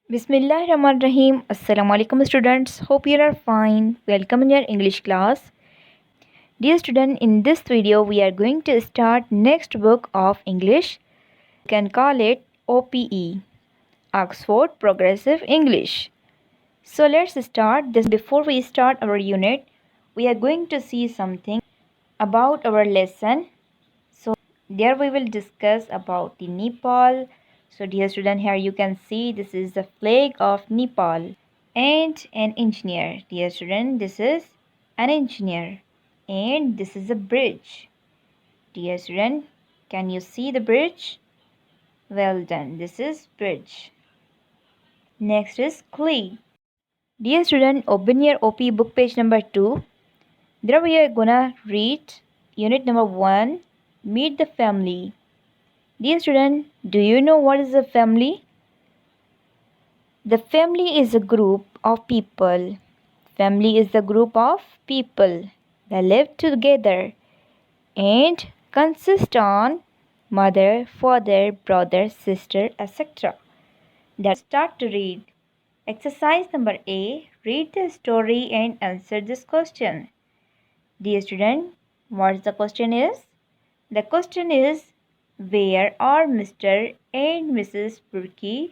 Bismillahirrahmanirrahim. Assalamu alaikum students. Hope you are fine. Welcome in your English class. Dear student, in this video we are going to start next book of English. You can call it OPE, Oxford Progressive English. So let's start this. Before we start our unit, we are going to see something about our lesson. So there we will discuss about the Nepal. So dear student, here you can see this is the flag of Nepal and an engineer. Dear student, this is an engineer and this is a bridge. Dear student, can you see the bridge? Well done, this is bridge. Next is clay. Dear student, open your OP book page number 2. There we are gonna read unit number 1, meet the family. Dear student, do you know what is a family? The family is a group of people. Family is a group of people that live together and consist on mother, father, brother, sister, etc. Let's start to read. Exercise number A. Read the story and answer this question. Dear student, what the question is? The question is, where are Mr. and Mrs. Burki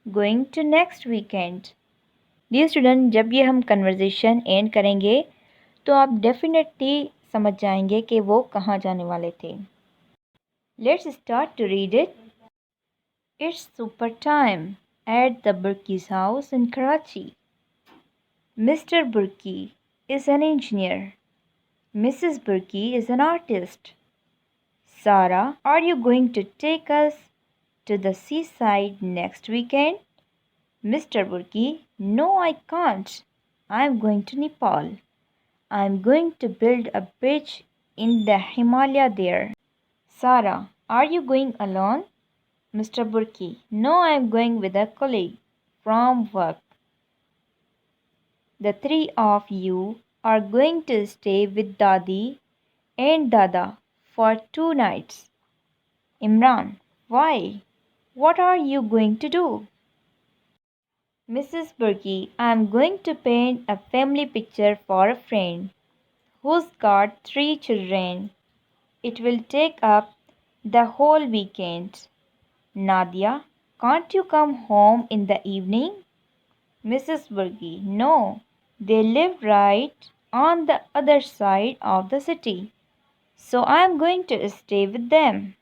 going to next weekend? Dear student, जब ये हम conversation and करेंगे तो आप definitely समझ जाएंगे कि वो कहाँ जाने वाले थे. Let's start to read it. It's supper time at the Burkis' house in Karachi. Mr Burki is an engineer. Mrs. Burki is an artist. Sarah, are you going to take us to the seaside next weekend? Mr. Burki, no, I can't. I'm going to Nepal. I'm going to build a bridge in the Himalaya there. Sarah, are you going alone? Mr. Burki, no, I'm going with a colleague from work. The three of you are going to stay with Dadi and Dada for 2 nights. Imran, why? What are you going to do? Mrs. Burki, I am going to paint a family picture for a friend who's got 3 children. It will take up the whole weekend. Nadia, can't you come home in the evening? Mrs. Burki, no, they live right on the other side of the city, so I am going to stay with them.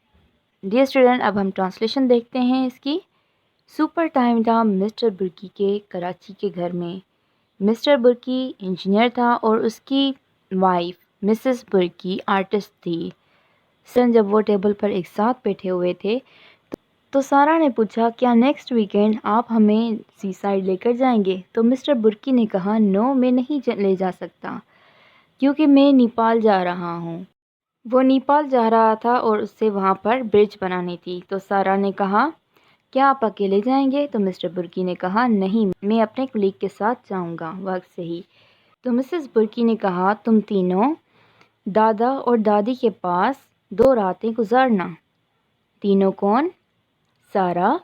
Dear student, अब हम translation देखते हैं इसकी. Super time था mister Burki के कराची के घर में. मिस्टर बुर्की इंजीनियर था और उसकी वाइफ मिसेस बुर्की आर्टिस्ट थी. सन जब वो टेबल पर एक साथ बैठे हुए थे तो सारा ने पूछा, क्या नेक्स्ट वीकेंड आप हमें सी साइड लेकर जाएंगे? तो मिस्टर बुर्की ने कहा, नो, मैं नहीं ले जा सकता क्योंकि मैं नेपाल जा रहा हूँ. वो नेपाल जा रहा था और उससे वहाँ पर ब्रिज बनानी थी. तो सारा ने कहा, क्या आप अकेले जाएंगे? तो मिस्टर बुर्की ने कहा, नहीं, मैं अपने कलीग के साथ जाऊंगा वक्त से ही. तो मिसेस बुर्की ने कहा, तुम तीनों दादा और दादी के पास 2 रातें गुजारना. तीनों कौन? सारा,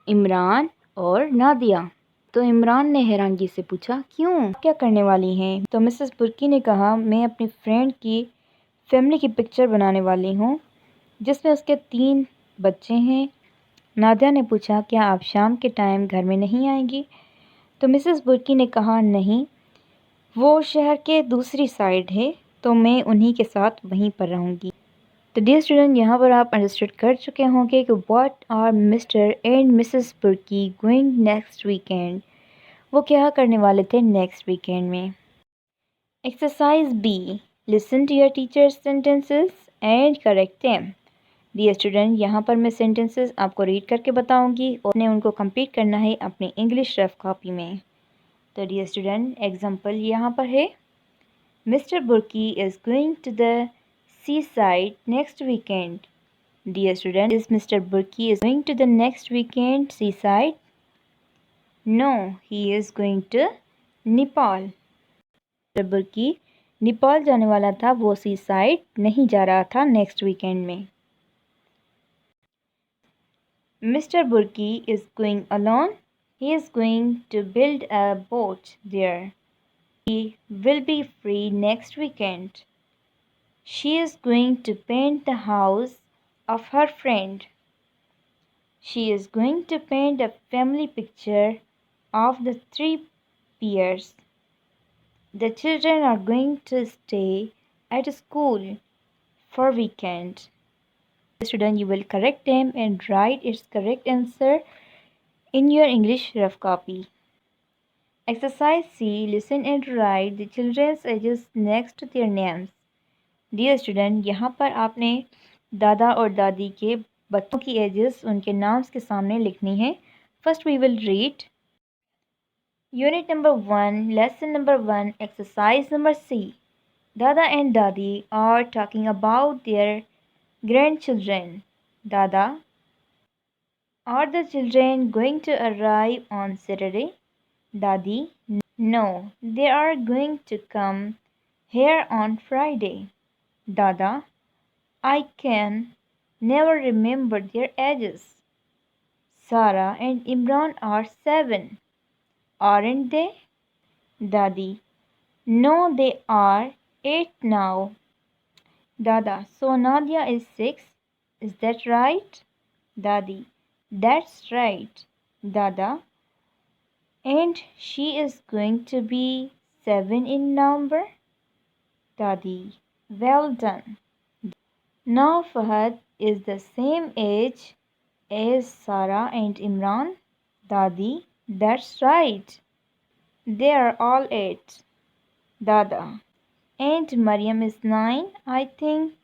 इमरान और नादिया. तो इमरान ने हैरानगी से पूछा, क्यों, क्या करने वाली हैं? तो मिसेस बुर्की ने कहा, मैं अपनी फ्रेंड की फैमिली की पिक्चर बनाने वाली हूँ जिसमें उसके 3 बच्चे हैं. नादिया ने पूछा, क्या आप शाम के टाइम घर में नहीं आएंगी? तो मिसेस बुर्की ने कहा, नहीं, वो शहर के दूसरी साइड है तो मैं उन्हीं के साथ वहीं पर रहूँगी. तो डियर स्टूडेंट, यहाँ पर आप अंडरस्टूड कर चुके होंगे कि what are Mr and Mrs Burki going next weekend. वो क्या करने वाले थे नेक्स्ट वीकेंड में. Exercise B. Listen to your teachers sentences and correct them. Dear student, यहाँ पर मैं सेंटेंसेस आपको रीड करके बताऊंगी और आपने उनको कंप्लीट करना है अपनी इंग्लिश रफ कॉपी में. तो डियर स्टूडेंट, एग्जांपल यहाँ पर है. Mr Burki is going to the seaside next weekend. Dear student, is Mr Burki is going to the next weekend seaside? No, he is going to Nepal. Mr Burki Nepal जाने वाला था, वो सी side नहीं जा रहा था next weekend में. Mr. Burki is going alone. He is going to build a boat there. He will be free next weekend. She is going to paint the house of her friend. She is going to paint a family picture of the three peers. The children are going to stay at school for weekend. Student, you will correct them and write its correct answer in your English rough copy. Exercise C. Listen and write the children's ages next to their names. Dear student, यहाँ पर आपने दादा और दादी के बच्चों की edges उनके नाम्स के सामने लिखनी है. First we will read unit number 1, lesson number 1, exercise number C. Dada and Dadi are talking about their grandchildren. Dada, are the children going to arrive on Saturday? Dadi, no, they are going to come here on Friday. Dada, I can never remember their ages. Sarah and Imran are 7, aren't they? Dadi, no, they are 8 now. Dada, so Nadia is 6, is that right? Dadi, that's right. Dada, and she is going to be 7 in November? Dadi, well done. Now Fahad is the same age as Sarah and Imran? Dadi, that's right. They are all 8. Dada, and Maryam is 9, I think.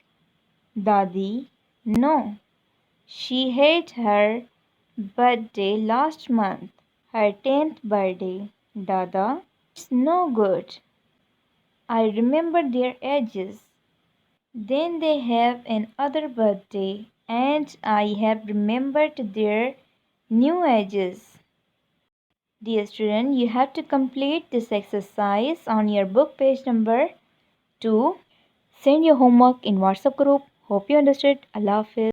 Dadi, no. She had her birthday last month, her 10th birthday. Dada, it's no good. I remember their ages. Then they have another birthday, and I have remembered their new ages. Dear student, you have to complete this exercise on your book page number 2. Send your homework in WhatsApp group. Hope you understood. Allah Hafiz.